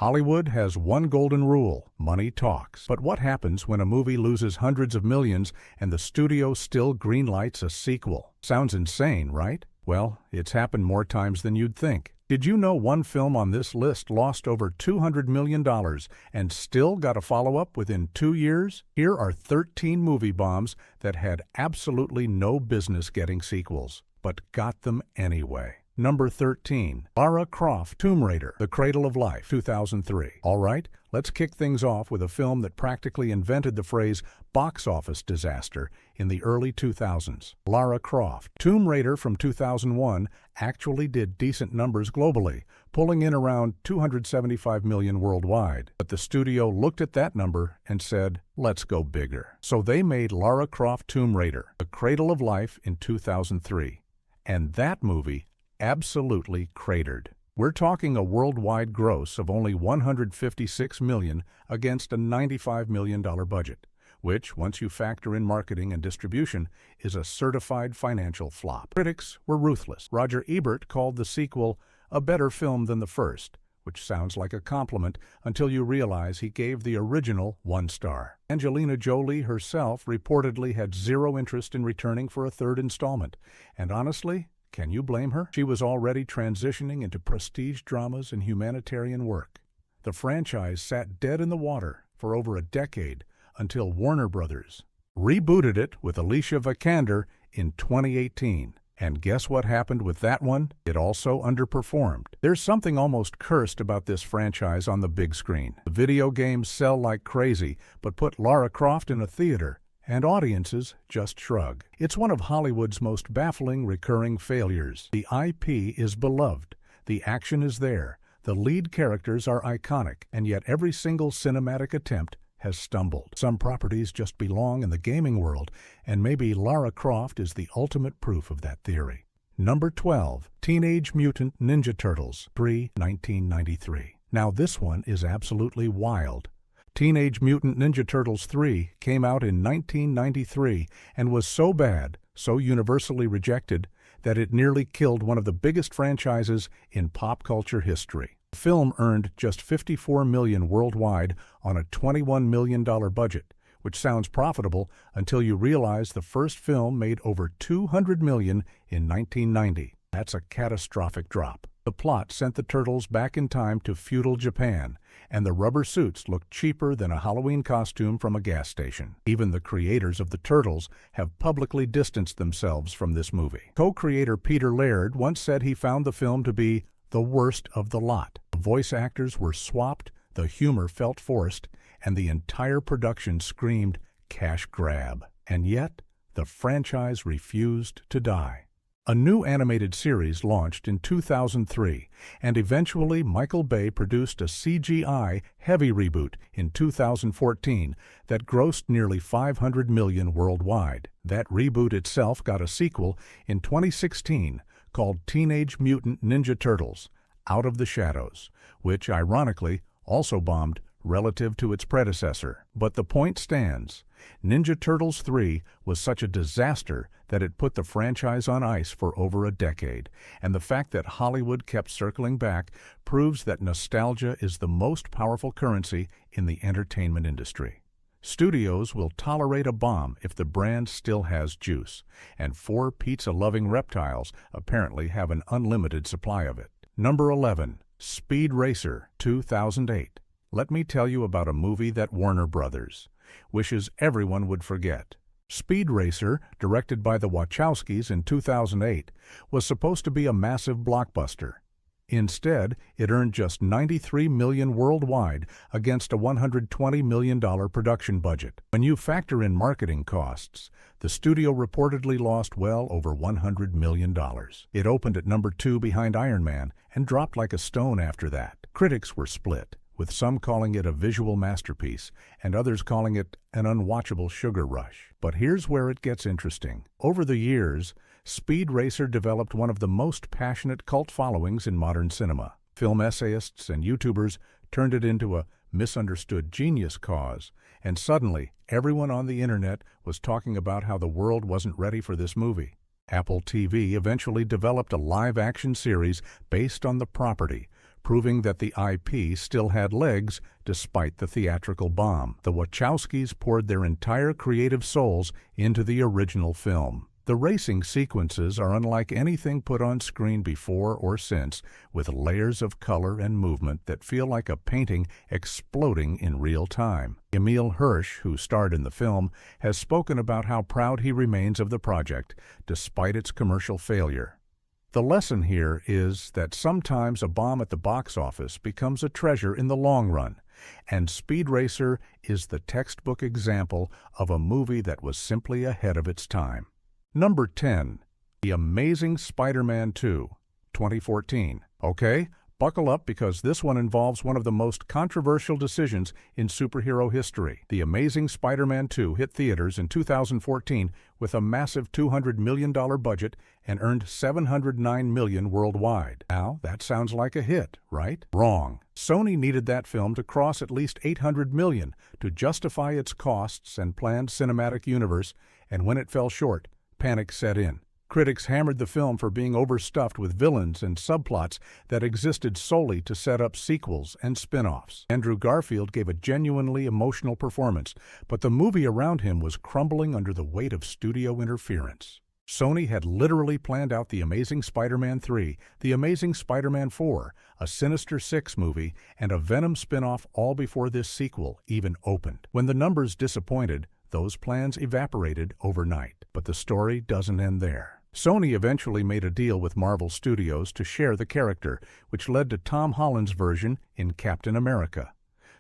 Hollywood has one golden rule: money talks. But what happens when a movie loses hundreds of millions and the studio still greenlights a sequel? Sounds insane, right? Well, it's happened more times than you'd think. Did you know one film on this list lost over $200 million and still got a follow-up within 2 years? Here are 13 movie bombs that had absolutely no business getting sequels, but got them anyway. Number 13. Lara Croft Tomb Raider: The Cradle of Life, 2003. All right, let's kick things off with a film that practically invented the phrase box office disaster in the early 2000s. Lara Croft Tomb Raider from 2001 actually did decent numbers globally, pulling in around $275 million worldwide. But the studio looked at that number and said, let's go bigger. So they made Lara Croft Tomb Raider: The Cradle of Life in 2003. And that movie absolutely cratered. We're talking a worldwide gross of only $156 million against a $95 million budget, which, once you factor in marketing and distribution, is a certified financial flop. Critics were ruthless. Roger Ebert called the sequel a better film than the first, which sounds like a compliment until you realize he gave the original 1 star. Angelina Jolie herself reportedly had zero interest in returning for a third installment, and honestly, can you blame her? She was already transitioning into prestige dramas and humanitarian work. The franchise sat dead in the water for over a decade until Warner Brothers rebooted it with Alicia Vikander in 2018. And guess what happened with that one? It also underperformed. There's something almost cursed about this franchise on the big screen. The video games sell like crazy, but put Lara Croft in a theater, and audiences just shrug. It's one of Hollywood's most baffling recurring failures. The IP is beloved, the action is there, the lead characters are iconic, and yet every single cinematic attempt has stumbled. Some properties just belong in the gaming world, and maybe Lara Croft is the ultimate proof of that theory. Number 12. Teenage Mutant Ninja Turtles 3, 1993. Now this one is absolutely wild. Teenage Mutant Ninja Turtles 3 came out in 1993 and was so bad, so universally rejected, that it nearly killed one of the biggest franchises in pop culture history. The film earned just $54 million worldwide on a $21 million budget, which sounds profitable until you realize the first film made over $200 million in 1990. That's a catastrophic drop. The plot sent the turtles back in time to feudal Japan, and the rubber suits looked cheaper than a Halloween costume from a gas station. Even the creators of the Turtles have publicly distanced themselves from this movie. Co-creator Peter Laird once said he found the film to be the worst of the lot. The voice actors were swapped, the humor felt forced, and the entire production screamed cash grab. And yet, the franchise refused to die. A new animated series launched in 2003, and eventually Michael Bay produced a CGI-heavy reboot in 2014 that grossed nearly $500 million worldwide. That reboot itself got a sequel in 2016 called Teenage Mutant Ninja Turtles: Out of the Shadows, which ironically also bombed relative to its predecessor. But the point stands. Ninja Turtles 3 was such a disaster that it put the franchise on ice for over a decade, and the fact that Hollywood kept circling back proves that nostalgia is the most powerful currency in the entertainment industry. Studios will tolerate a bomb if the brand still has juice, and 4 pizza-loving reptiles apparently have an unlimited supply of it. Number 11. Speed Racer 2008. Let me tell you about a movie that Warner Brothers wishes everyone would forget. Speed Racer, directed by the Wachowskis in 2008, was supposed to be a massive blockbuster. Instead, it earned just $93 million worldwide against a $120 million production budget. When you factor in marketing costs, the studio reportedly lost well over $100 million. It opened at number 2 behind Iron Man and dropped like a stone after that. Critics were split, with some calling it a visual masterpiece and others calling it an unwatchable sugar rush. But here's where it gets interesting. Over the years, Speed Racer developed one of the most passionate cult followings in modern cinema. Film essayists and YouTubers turned it into a misunderstood genius cause, and suddenly everyone on the internet was talking about how the world wasn't ready for this movie. Apple TV eventually developed a live-action series based on the property, proving that the IP still had legs despite the theatrical bomb. The Wachowskis poured their entire creative souls into the original film. The racing sequences are unlike anything put on screen before or since, with layers of color and movement that feel like a painting exploding in real time. Emil Hirsch, who starred in the film, has spoken about how proud he remains of the project, despite its commercial failure. The lesson here is that sometimes a bomb at the box office becomes a treasure in the long run, and Speed Racer is the textbook example of a movie that was simply ahead of its time. Number 10. The Amazing Spider-Man 2, 2014. Okay, buckle up because this one involves one of the most controversial decisions in superhero history. The Amazing Spider-Man 2 hit theaters in 2014 with a massive $200 million budget and earned $709 million worldwide. Now, that sounds like a hit, right? Wrong. Sony needed that film to cross at least $800 million to justify its costs and planned cinematic universe, and when it fell short, panic set in. Critics hammered the film for being overstuffed with villains and subplots that existed solely to set up sequels and spin-offs. Andrew Garfield gave a genuinely emotional performance, but the movie around him was crumbling under the weight of studio interference. Sony had literally planned out The Amazing Spider-Man 3, The Amazing Spider-Man 4, a Sinister Six movie, and a Venom spin-off all before this sequel even opened. When the numbers disappointed, those plans evaporated overnight. But the story doesn't end there. Sony eventually made a deal with Marvel Studios to share the character, which led to Tom Holland's version in Captain America: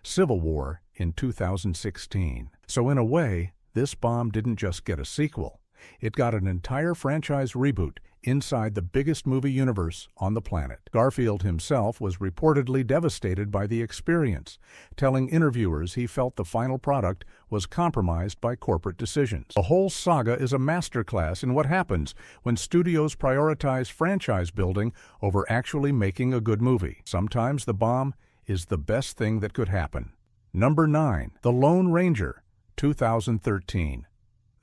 Civil War in 2016. So in a way, this bomb didn't just get a sequel. It got an entire franchise reboot inside the biggest movie universe on the planet. Garfield himself was reportedly devastated by the experience, telling interviewers he felt the final product was compromised by corporate decisions. The whole saga is a masterclass in what happens when studios prioritize franchise building over actually making a good movie. Sometimes the bomb is the best thing that could happen. Number 9. The Lone Ranger, 2013.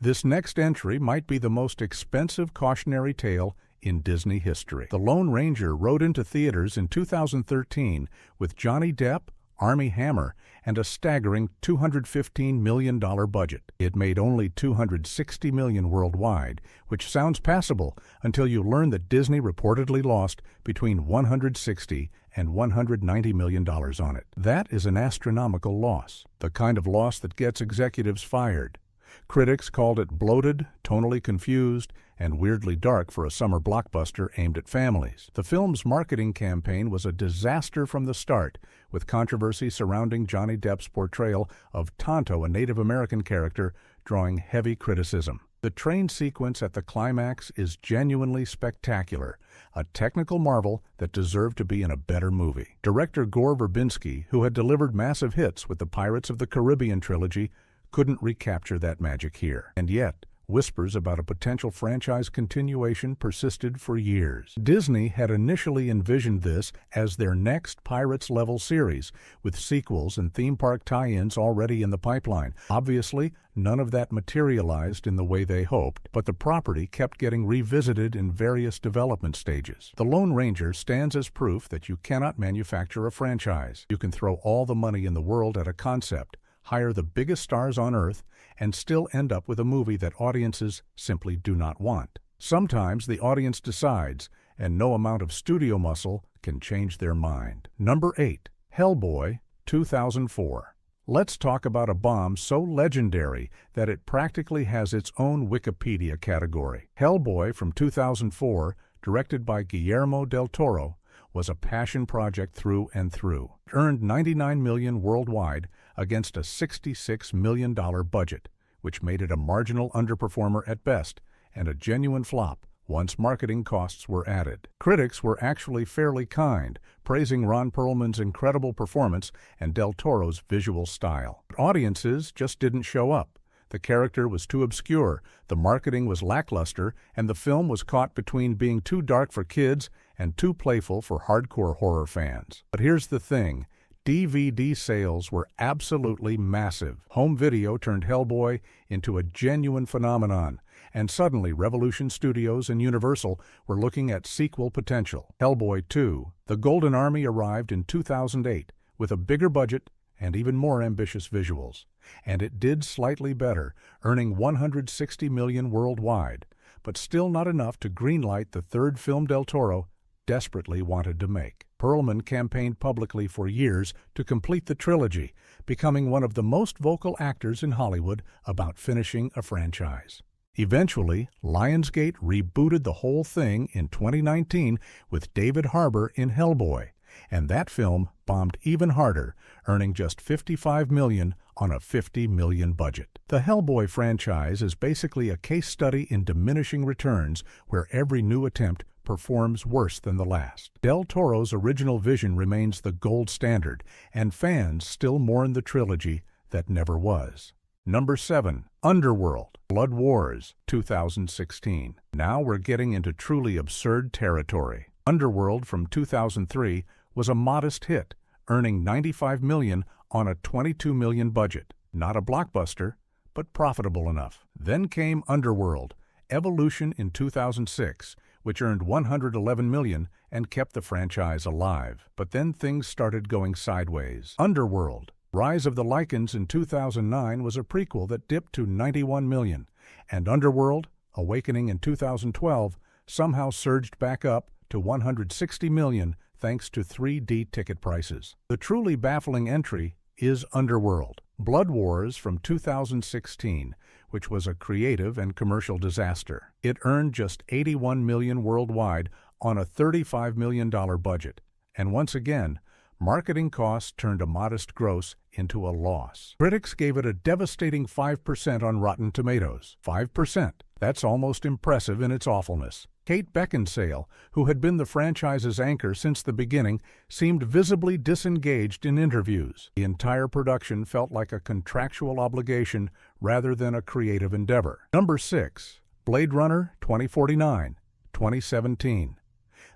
This next entry might be the most expensive cautionary tale in Disney history. The Lone Ranger rode into theaters in 2013 with Johnny Depp, Armie Hammer, and a staggering $215 million budget. It made only $260 million worldwide, which sounds passable until you learn that Disney reportedly lost between $160 and $190 million on it. That is an astronomical loss, the kind of loss that gets executives fired. Critics called it bloated, tonally confused, and weirdly dark for a summer blockbuster aimed at families. The film's marketing campaign was a disaster from the start, with controversy surrounding Johnny Depp's portrayal of Tonto, a Native American character, drawing heavy criticism. The train sequence at the climax is genuinely spectacular, a technical marvel that deserved to be in a better movie. Director Gore Verbinski, who had delivered massive hits with the Pirates of the Caribbean trilogy, couldn't recapture that magic here. And yet, whispers about a potential franchise continuation persisted for years. Disney had initially envisioned this as their next Pirates-level series, with sequels and theme park tie-ins already in the pipeline. Obviously, none of that materialized in the way they hoped, but the property kept getting revisited in various development stages. The Lone Ranger stands as proof that you cannot manufacture a franchise. You can throw all the money in the world at a concept, hire the biggest stars on Earth, and still end up with a movie that audiences simply do not want. Sometimes the audience decides, and no amount of studio muscle can change their mind. Number 8. Hellboy, 2004. Let's talk about a bomb so legendary that it practically has its own Wikipedia category. Hellboy from 2004, directed by Guillermo del Toro, was a passion project through and through. It earned $99 million worldwide against a $66 million budget, which made it a marginal underperformer at best and a genuine flop once marketing costs were added. Critics were actually fairly kind, praising Ron Perlman's incredible performance and del Toro's visual style. But audiences just didn't show up. The character was too obscure, the marketing was lackluster, and the film was caught between being too dark for kids and too playful for hardcore horror fans. But here's the thing. DVD sales were absolutely massive. Home video turned Hellboy into a genuine phenomenon, and suddenly Revolution Studios and Universal were looking at sequel potential. Hellboy 2: The Golden Army arrived in 2008 with a bigger budget and even more ambitious visuals, and it did slightly better, earning $160 million worldwide, but still not enough to greenlight the third film Del Toro desperately wanted to make. Perlman campaigned publicly for years to complete the trilogy, becoming one of the most vocal actors in Hollywood about finishing a franchise. Eventually, Lionsgate rebooted the whole thing in 2019 with David Harbour in Hellboy, and that film bombed even harder, earning just $55 million on a $50 million budget. The Hellboy franchise is basically a case study in diminishing returns where every new attempt performs worse than the last. Del Toro's original vision remains the gold standard, and fans still mourn the trilogy that never was. Number 7. Underworld: Blood Wars, 2016. Now we're getting into truly absurd territory. Underworld from 2003 was a modest hit, earning $95 million on a $22 million budget. Not a blockbuster, but profitable enough. Then came Underworld: Evolution in 2006, which earned $111 million and kept the franchise alive. But then things started going sideways. Underworld: Rise of the Lycans in 2009 was a prequel that dipped to $91 million, and Underworld: Awakening in 2012 somehow surged back up to $160 million thanks to 3D ticket prices. The truly baffling entry is Underworld: Blood Wars from 2016, which was a creative and commercial disaster. It earned just $81 million worldwide on a $35 million budget, and once again, marketing costs turned a modest gross into a loss. Critics gave it a devastating 5% on Rotten Tomatoes. 5%. That's almost impressive in its awfulness. Kate Beckinsale, who had been the franchise's anchor since the beginning, seemed visibly disengaged in interviews. The entire production felt like a contractual obligation rather than a creative endeavor. Number 6. Blade Runner 2049, 2017.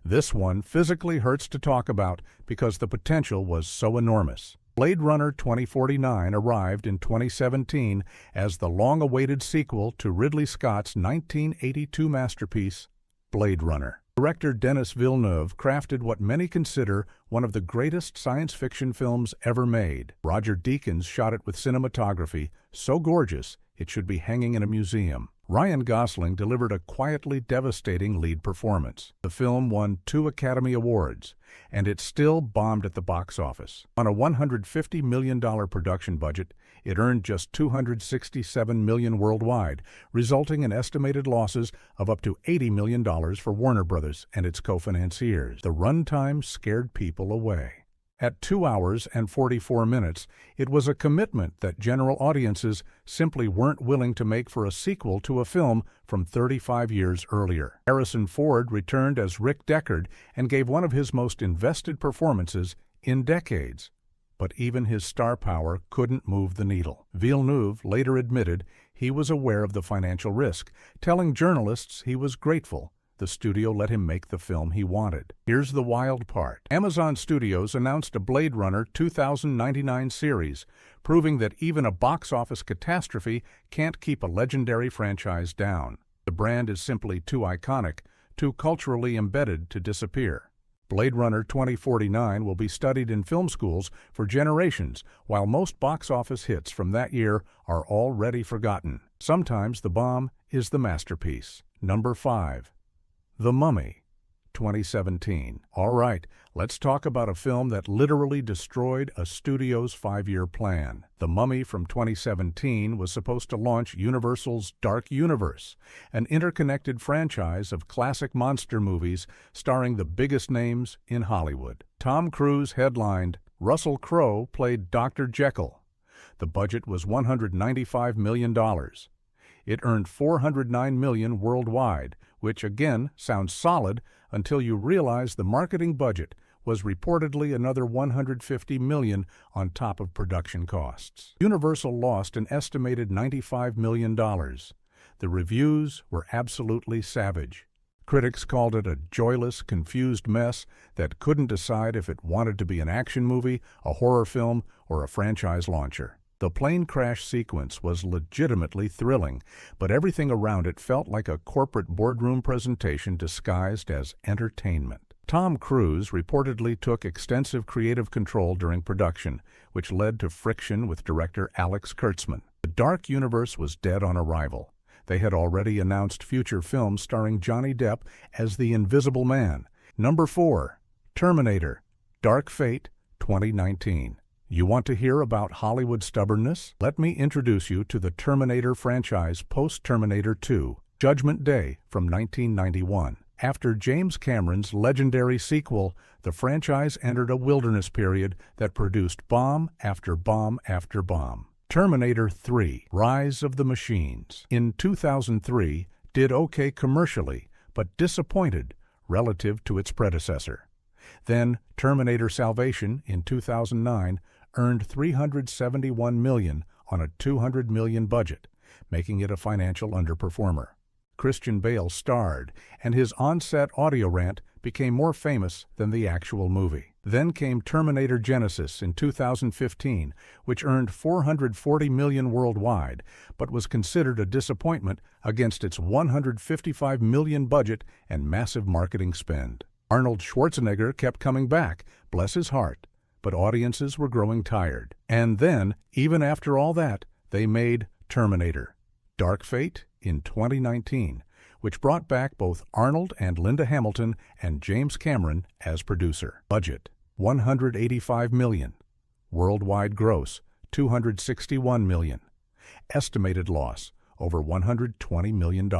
This one physically hurts to talk about because the potential was so enormous. Blade Runner 2049 arrived in 2017 as the long-awaited sequel to Ridley Scott's 1982 masterpiece, Blade Runner. Director Denis Villeneuve crafted what many consider one of the greatest science fiction films ever made. Roger Deakins shot it with cinematography so gorgeous it should be hanging in a museum. Ryan Gosling delivered a quietly devastating lead performance. The film won 2 Academy Awards, and it still bombed at the box office. On a $150 million production budget, it earned just $267 million worldwide, resulting in estimated losses of up to $80 million for Warner Brothers and its co-financiers. The runtime scared people away. At 2 hours and 44 minutes, it was a commitment that general audiences simply weren't willing to make for a sequel to a film from 35 years earlier. Harrison Ford returned as Rick Deckard and gave one of his most invested performances in decades. But even his star power couldn't move the needle. Villeneuve later admitted he was aware of the financial risk, telling journalists he was grateful the studio let him make the film he wanted. Here's the wild part. Amazon Studios announced a Blade Runner 2099 series, proving that even a box office catastrophe can't keep a legendary franchise down. The brand is simply too iconic, too culturally embedded to disappear. Blade Runner 2049 will be studied in film schools for generations, while most box office hits from that year are already forgotten. Sometimes the bomb is the masterpiece. Number 5. The Mummy, 2017. All right, let's talk about a film that literally destroyed a studio's 5-year plan. The Mummy from 2017 was supposed to launch Universal's Dark Universe, an interconnected franchise of classic monster movies starring the biggest names in Hollywood. Tom Cruise headlined, Russell Crowe played Dr. Jekyll. The budget was $195 million. It earned $409 million worldwide, which again sounds solid until you realize the marketing budget was reportedly another $150 million on top of production costs. Universal lost an estimated $95 million. The reviews were absolutely savage. Critics called it a joyless, confused mess that couldn't decide if it wanted to be an action movie, a horror film, or a franchise launcher. The plane crash sequence was legitimately thrilling, but everything around it felt like a corporate boardroom presentation disguised as entertainment. Tom Cruise reportedly took extensive creative control during production, which led to friction with director Alex Kurtzman. The dark universe was dead on arrival. They had already announced future films starring Johnny Depp as the Invisible Man. Number 4. Terminator. Dark Fate, 2019. You want to hear about Hollywood stubbornness? Let me introduce you to the Terminator franchise post-Terminator 2, Judgment Day from 1991. After James Cameron's legendary sequel, the franchise entered a wilderness period that produced bomb after bomb after bomb. Terminator 3, Rise of the Machines, in 2003, did okay commercially, but disappointed relative to its predecessor. Then, Terminator Salvation, in 2009, earned $371 million on a $200 million budget, making it a financial underperformer. Christian Bale starred, and his on-set audio rant became more famous than the actual movie. Then came Terminator Genesis in 2015, which earned $440 million worldwide, but was considered a disappointment against its $155 million budget and massive marketing spend. Arnold Schwarzenegger kept coming back, bless his heart, but audiences were growing tired. And then, even after all that, they made Terminator. Dark Fate in 2019, which brought back both Arnold and Linda Hamilton and James Cameron as producer. Budget, $185 million. Worldwide gross, $261 million. Estimated loss, over $120 million.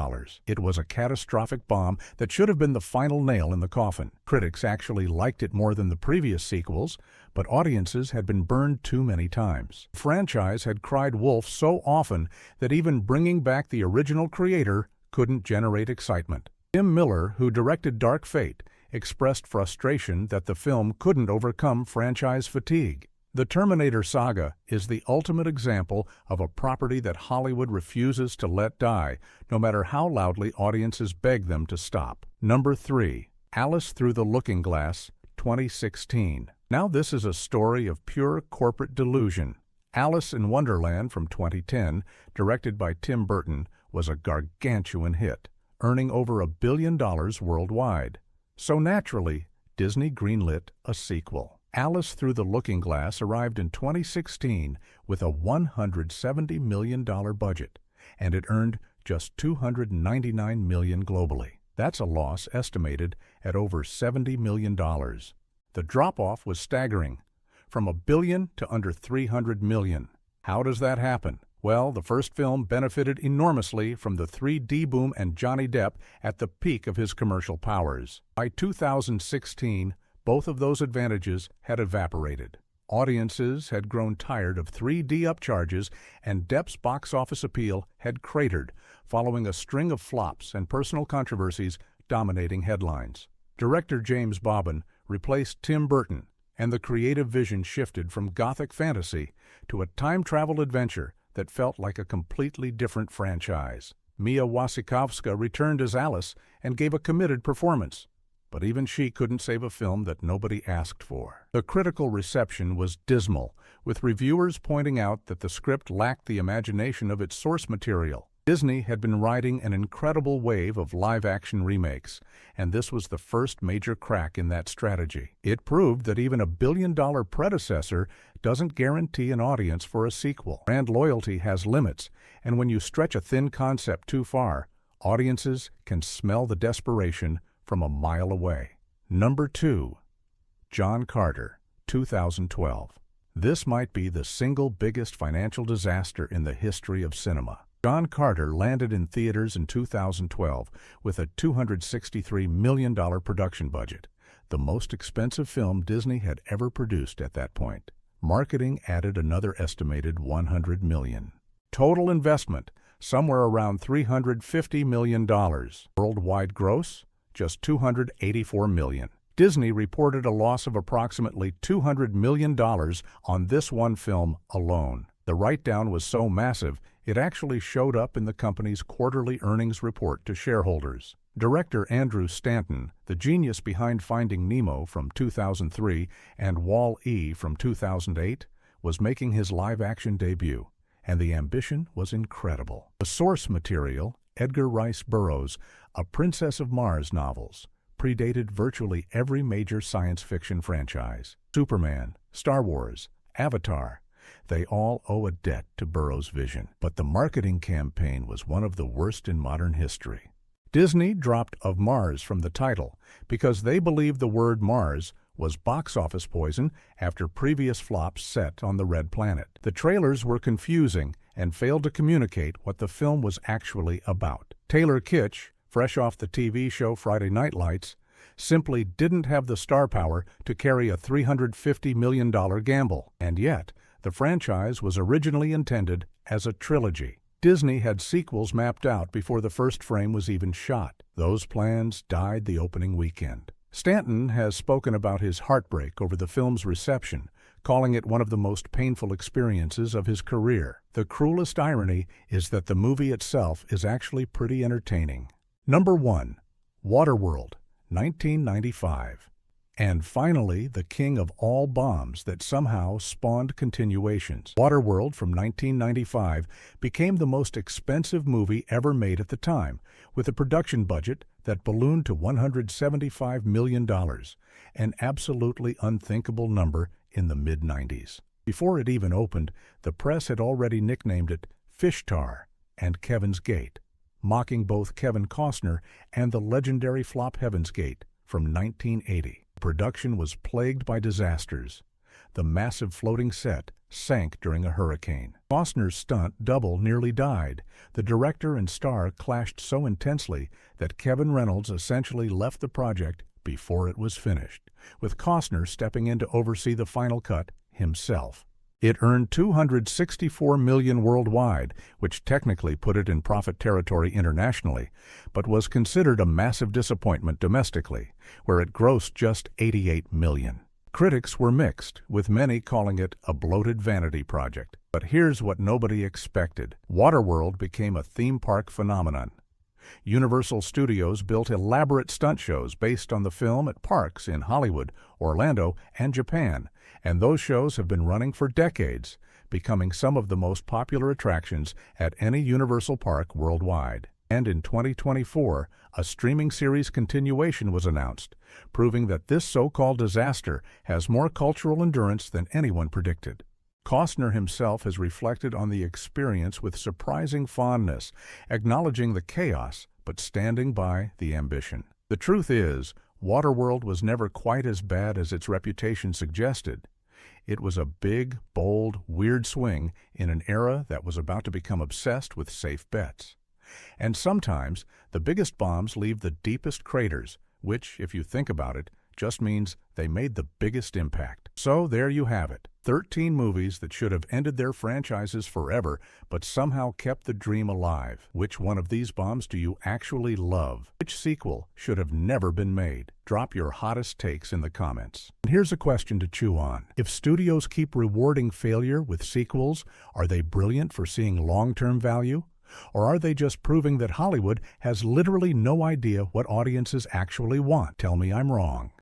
It was a catastrophic bomb that should have been the final nail in the coffin. Critics actually liked it more than the previous sequels, but audiences had been burned too many times. The franchise had cried wolf so often that even bringing back the original creator couldn't generate excitement. Tim Miller, who directed Dark Fate, expressed frustration that the film couldn't overcome franchise fatigue. The Terminator saga is the ultimate example of a property that Hollywood refuses to let die, no matter how loudly audiences beg them to stop. Number 3. Alice Through the Looking Glass, 2016. Now this is a story of pure corporate delusion. Alice in Wonderland from 2010, directed by Tim Burton, was a gargantuan hit, earning over $1 billion worldwide. So naturally, Disney greenlit a sequel. Alice Through the Looking Glass arrived in 2016 with a $170 million budget, and it earned just $299 million globally. That's a loss estimated at over $70 million. The drop-off was staggering, from $1 billion to under $300 million. How does that happen? Well, the first film benefited enormously from the 3D boom and Johnny Depp at the peak of his commercial powers. By 2016, both of those advantages had evaporated. Audiences had grown tired of 3D upcharges, and Depp's box office appeal had cratered, following a string of flops and personal controversies dominating headlines. Director James Bobbin replaced Tim Burton, and the creative vision shifted from gothic fantasy to a time-travel adventure that felt like a completely different franchise. Mia Wasikowska returned as Alice and gave a committed performance, but even she couldn't save a film that nobody asked for. The critical reception was dismal, with reviewers pointing out that the script lacked the imagination of its source material. Disney had been riding an incredible wave of live-action remakes, and this was the first major crack in that strategy. It proved that even a billion-dollar predecessor doesn't guarantee an audience for a sequel. Brand loyalty has limits, and when you stretch a thin concept too far, audiences can smell the desperation from a mile away. Number 2. John Carter, 2012. This might be the single biggest financial disaster in the history of cinema. John Carter landed in theaters in 2012 with a $263 million production budget, the most expensive film Disney had ever produced at that point. Marketing added another estimated $100 million. Total investment, somewhere around $350 million. Worldwide gross, just $284 million. Disney reported a loss of approximately $200 million on this one film alone. The write-down was so massive, it actually showed up in the company's quarterly earnings report to shareholders. Director Andrew Stanton, the genius behind Finding Nemo from 2003 and Wall-E from 2008, was making his live-action debut, and the ambition was incredible. The source material, Edgar Rice Burroughs' A Princess of Mars novels, predated virtually every major science fiction franchise. Superman, Star Wars, Avatar, they all owe a debt to Burroughs' vision. But the marketing campaign was one of the worst in modern history. Disney dropped "of Mars" from the title because they believed the word Mars was box office poison after previous flops set on the Red Planet. The trailers were confusing and failed to communicate what the film was actually about. Taylor Kitsch, fresh off the TV show Friday Night Lights, simply didn't have the star power to carry a $350 million gamble. And yet, the franchise was originally intended as a trilogy. Disney had sequels mapped out before the first frame was even shot. Those plans died the opening weekend. Stanton has spoken about his heartbreak over the film's reception, calling it one of the most painful experiences of his career. The cruelest irony is that the movie itself is actually pretty entertaining. Number 1. Waterworld, 1995. And finally, the king of all bombs that somehow spawned continuations. Waterworld from 1995 became the most expensive movie ever made at the time, with a production budget that ballooned to $175 million, an absolutely unthinkable number in the mid-90s. Before it even opened, the press had already nicknamed it Fish Tar and Kevin's Gate, mocking both Kevin Costner and the legendary flop Heaven's Gate from 1980. Production was plagued by disasters. The massive floating set sank during a hurricane. Costner's stunt double nearly died. The director and star clashed so intensely that Kevin Reynolds essentially left the project before it was finished, with Costner stepping in to oversee the final cut himself. It earned $264 million worldwide, which technically put it in profit territory internationally, but was considered a massive disappointment domestically, where it grossed just $88 million. Critics were mixed, with many calling it a bloated vanity project. But here's what nobody expected. Waterworld became a theme park phenomenon. Universal Studios built elaborate stunt shows based on the film at parks in Hollywood, Orlando, and Japan, and those shows have been running for decades, becoming some of the most popular attractions at any Universal park worldwide. And in 2024, a streaming series continuation was announced, proving that this so-called disaster has more cultural endurance than anyone predicted. Costner himself has reflected on the experience with surprising fondness, acknowledging the chaos but standing by the ambition. The truth is, Waterworld was never quite as bad as its reputation suggested. It was a big, bold, weird swing in an era that was about to become obsessed with safe bets. And sometimes, the biggest bombs leave the deepest craters, which, if you think about it, just means they made the biggest impact. So there you have it. 13 movies that should have ended their franchises forever, but somehow kept the dream alive. Which one of these bombs do you actually love? Which sequel should have never been made? Drop your hottest takes in the comments. And here's a question to chew on. If studios keep rewarding failure with sequels, are they brilliant for seeing long-term value? Or are they just proving that Hollywood has literally no idea what audiences actually want? Tell me I'm wrong.